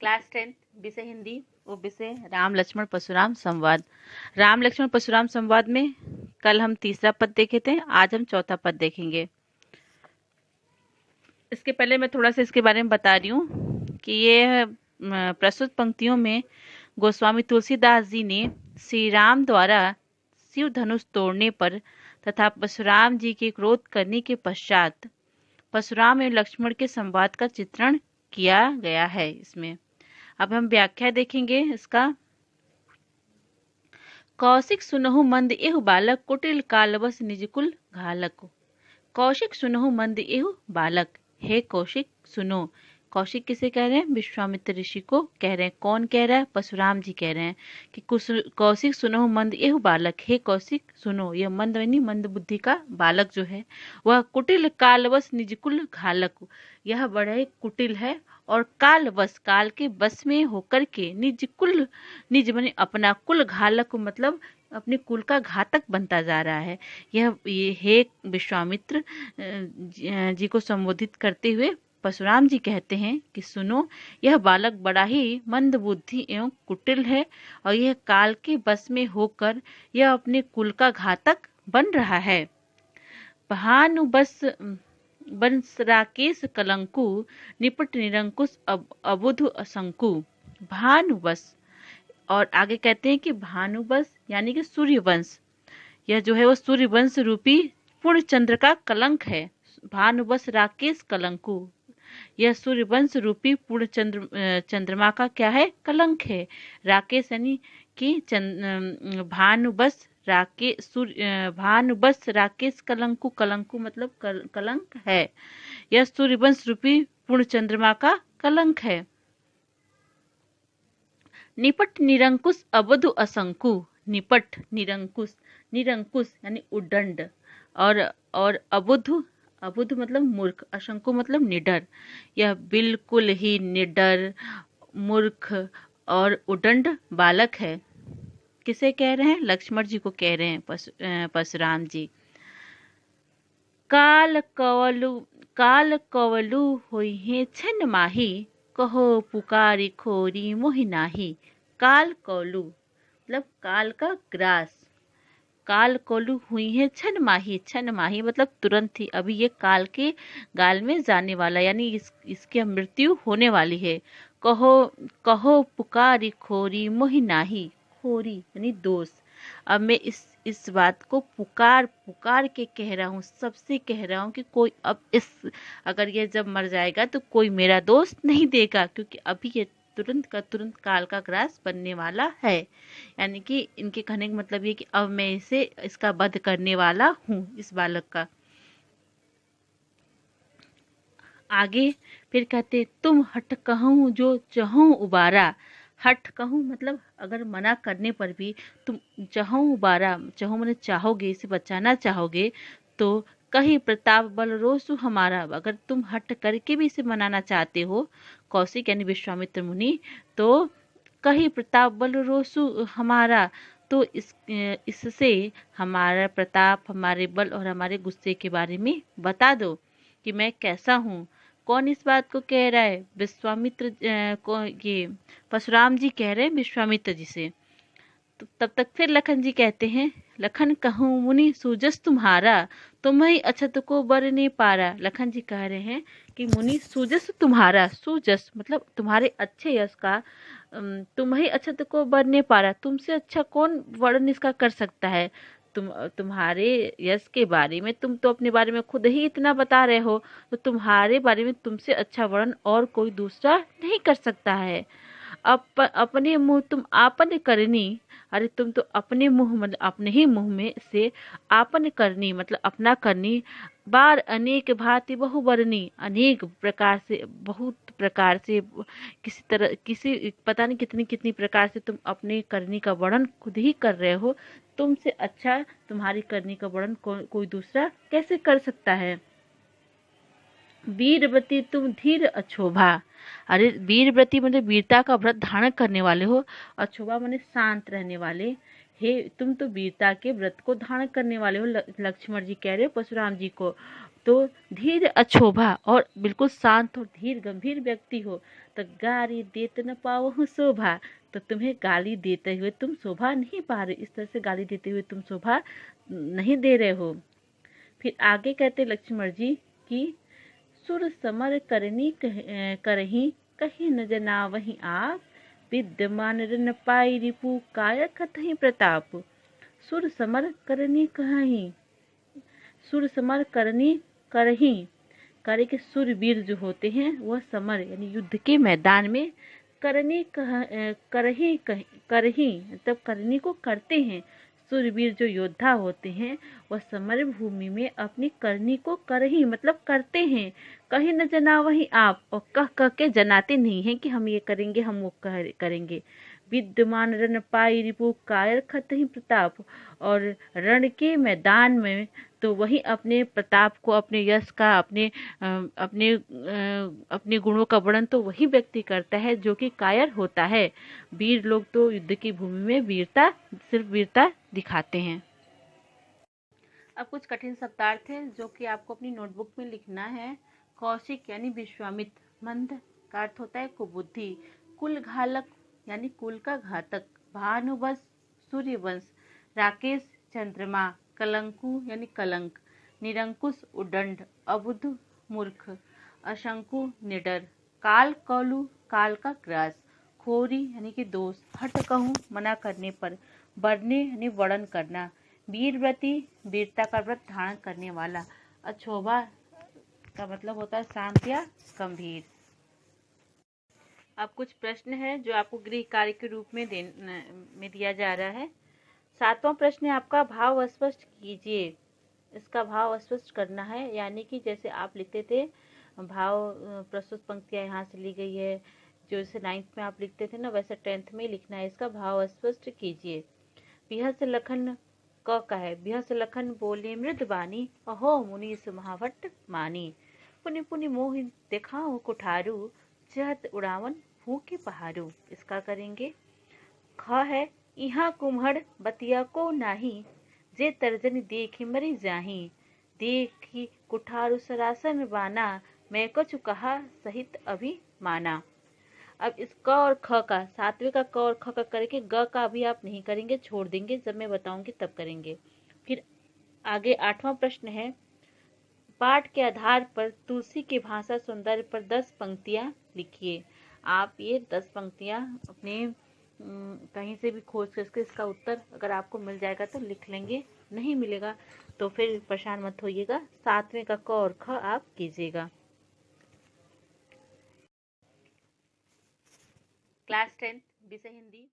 Class 10 विषय हिंदी और विषय राम लक्ष्मण परशुराम संवाद। राम लक्ष्मण परशुराम संवाद में कल हम तीसरा पद देखे थे, आज हम चौथा पद देखेंगे। इसके पहले मैं थोड़ा सा इसके बारे में बता रही हूँ कि ये प्रस्तुत पंक्तियों में गोस्वामी तुलसीदास जी ने श्री राम द्वारा शिव धनुष तोड़ने पर तथा परशुराम जी के क्रोध करने के पश्चात परशुराम एवं लक्ष्मण के संवाद का चित्रण किया गया है। इसमें अब हम व्याख्या देखेंगे इसका। कौशिक सुनहु मंद एहु बालक कुटिल कालवश निजकुल घालक। कौशिक सुनहु मंद एहु बालक, हे कौशिक सुनो। कौशिक किसे कह रहे हैं? विश्वामित्र ऋषि को कह रहे हैं। कौन कह रहा है? परशुराम जी कह रहे हैं कि कौशिक सुनहु मंद एहु बालक, हे कौशिक सुनो। यह मंद यानी मंद बुद्धि का बालक जो है वह कुटिल कालवश निजकुल घालक, यह बड़ा कुटिल है और कालवश काल के बस में होकर के निज माने अपना कुल घालक मतलब अपने कुल का घातक बनता जा रहा है। ये हे विश्वामित्र जी को संबोधित करते हुए परशुराम जी कहते हैं कि सुनो, यह बालक बड़ा ही मंद बुद्धि एवं कुटिल है और यह काल के बस में होकर यह अपने कुल का घातक बन रहा है। भानु बस बंस राकेश कलंकु निपट निरंकुश अबुध असंकु। भानुवश, और आगे कहते हैं कि भानुवश यानी कि सूर्यवंश, यह जो है वो सूर्यवंश रूपी पूर्ण चंद्र का कलंक है। भानुवश राकेश कलंकु, यह सूर्यवंश रूपी पूर्ण चंद्रमा का क्या है? कलंक है। राकेश यानी कि भानुवश भानुवश राकेश कलंकु, कलंकु मतलब कलंक है। यह सूर्यवंश रूपी पूर्ण चंद्रमा का कलंक है। निपट निरंकुश अबुध असंकु। निपट निरंकुश, निरंकुश यानी उद्दंड और अबुध, अबुध मतलब मूर्ख, असंकु मतलब निडर। यह बिल्कुल ही निडर, मूर्ख और उद्दंड बालक है। किसे कह रहे हैं? लक्ष्मण जी को कह रहे हैं परशुराम जी। काल कवलु होई है छन माही, कहो पुकारी खोरी मोहि नाही। काल कौलु मतलब काल का ग्रास। काल कोलू हुई है छन माही, छन माही मतलब तुरंत ही, अभी ये काल के गाल में जाने वाला यानी इसकी मृत्यु होने वाली है। कहो कहो पुकारी खोरी मोहि नाही, खोरी यानी दोष। अब मैं इस बात को पुकार पुकार के कह रहा हूँ, सबसे कह रहा हूँ कि कोई अब अगर ये जब मर जाएगा तो कोई मेरा दोस्त नहीं देगा, क्योंकि अभी ये तुरंत का तुरंत काल का ग्रास बनने वाला है। यानी कि इनके कहने का मतलब ये कि अब मैं इसका वध करने वाला हूँ, इस बालक का। आगे फिर कहते तुम हट कहूँ जो चहूँ उबारा। हट कहूँ मतलब अगर मना करने पर भी तुम चहूँ उबारा, चहूँ मैंने चाहोगे, इसे बचाना चाहोगे तो कहीं प्रताप बल रोसु हमारा। अगर तुम हट करके भी इसे मनाना चाहते हो, कौशिक यानी विश्वामित्र मुनि, तो कहीं प्रताप बल रोसु हमारा, तो इससे हमारा प्रताप, हमारे बल और हमारे गुस्से के बारे में बता दो कि मैं कैसा हूँ। कौन इस बात को कह रहा है? विश्वामित्र को, ये परशुराम जी कह रहे हैं विश्वामित्र जी से। तो तब तक फिर लखन जी कहते हैं, लखन कहूँ मुनि सूजस तुम्हारा, तुम्हें अछत को बर ने पारा। लखन जी कह रहे हैं कि मुनि सूजस तुम्हारा, सूजस मतलब तुम्हारे अच्छे यश का, तुम्हें अछत को बर ने पारा, तुमसे अच्छा कौन वर्णन इसका कर सकता है। तुम्हारे यश के बारे में, तुम तो अपने बारे में खुद ही इतना बता रहे हो, तो तुम्हारे बारे में तुमसे अच्छा वर्णन और कोई दूसरा नहीं कर सकता है। अपने मुंह तुम आपन करनी, अरे तुम तो अपने मुंह मतलब अपने ही मुंह में से आपन करनी मतलब अपना करनी, बार अनेक भांति बहुबरनी, अनेक प्रकार से, बहुत प्रकार से, किसी तरह किसी पता नहीं कितनी कितनी प्रकार से तुम अपने करनी का वर्णन खुद ही कर रहे हो। तुमसे अच्छा तुम्हारी करनी का वर्णन कोई दूसरा कैसे कर सकता है। वीरवती तुम धीर अछोभा, अरे वीरव्रती मतलब वीरता का व्रत धारण करने वाले हो, अछोभा माने शांत रहने वाले। हे तुम तो वीरता के व्रत को धारण करने वाले हो। लक्ष्मण जी कह रहे हो परशुराम जी को, तो धीर अछोभा और बिल्कुल शांत और धीर गंभीर व्यक्ति हो तो गारी देत न पाओ शोभा, तो तुम्हें गाली देते हुए तुम शोभा नहीं पा रहे, इस तरह से गाली देते हुए तुम शोभा नहीं दे रहे हो। फिर आगे कहते लक्ष्मण जी कि सुर समर करनी करही कहीं न जना वही आप, विद्यमान रन पाई रिपु काय कतहि प्रताप। सुर समर करनी कहीं, सुर समर करनी करही, करे के सुरवीर जो होते हैं वह समर यानी युद्ध के मैदान में करनी करही करही मतलब करनी को करते हैं। सुरवीर जो योद्धा होते हैं वह समर भूमि में अपनी करनी को करही मतलब करते हैं। कहीं न जना वही आप, और कह कह के जनाते नहीं हैं कि हम ये करेंगे हम वो करेंगे। विद्यमान रण पाई रिपु कायर खत ही प्रताप, और रण के मैदान में तो वही अपने प्रताप को, अपने यश का, अपने गुणों का वर्णन तो वही व्यक्ति करता है जो कि कायर होता है। वीर लोग तो युद्ध की भूमि में वीरता, सिर्फ वीरता दिखाते हैं। अब कुछ कठिन शब्दार्थ है जो कि आपको अपनी नोटबुक में लिखना है। कौशिक यानी विश्वामित्र, मंद का अर्थ होता है कुबुद्धि, कुल घालक यानी कुल का घातक, भानुवंश सूर्यवंश, राकेश चंद्रमा, कलंकु यानी कलंक, निरंकुश उदंड, अबुद्ध मूर्ख, अशंकु निडर, काल कौलु काल का ग्रास, खोरी यानी कि दोष, हट कहूँ मना करने पर, बरने यानी वर्णन करना, वीरव्रती वीरता का व्रत धारण करने वाला, अछोभा का मतलब होता है शांत या गंभीर। अब कुछ प्रश्न है जो आपको गृह कार्य के रूप में दिया जा रहा है। 7वां प्रश्न है आपका भाव स्पष्ट कीजिए। इसका भाव स्पष्ट करना है, यानी कि जैसे आप लिखते थे भाव प्रस्तुत पंक्तियां यहाँ से ली गई है, जो जैसे 9th में आप लिखते थे ना वैसे 10th में लिखना है। इसका भाव स्पष्ट कीजिए। बिहस लखन क का है, बिहस लखन बोले मृद बानी, अहो मुनीस महाभट्ट मानी, पुनि पुनि मोहि देखाओ कुठारू, चहत उड़ावन फूके पहाड़ू। इसका करेंगे। ख है, इहाँ कुम्हड़ बतिया को नाही, जे तर्जनी देखी मरी जाही, देखी कुठारू सरासन बाना, मैं कछु कहा सहित अभिमाना। अब इस क और ख का, 7वें का क और ख का करके ग का अभी आप नहीं करेंगे, छोड़ देंगे, जब मैं बताऊंगी तब करेंगे। फिर आगे 8वां प्रश्न है, पाठ के आधार पर तुलसी की भाषा सौंदर्य पर 10 पंक्तियां लिखिए। आप ये 10 पंक्तियां अपने कहीं से भी खोज करके इसका उत्तर अगर आपको मिल जाएगा तो लिख लेंगे, नहीं मिलेगा तो फिर परेशान मत होइएगा। 7वें का क और ख आप कीजिएगा। क्लास 10 विषय हिंदी।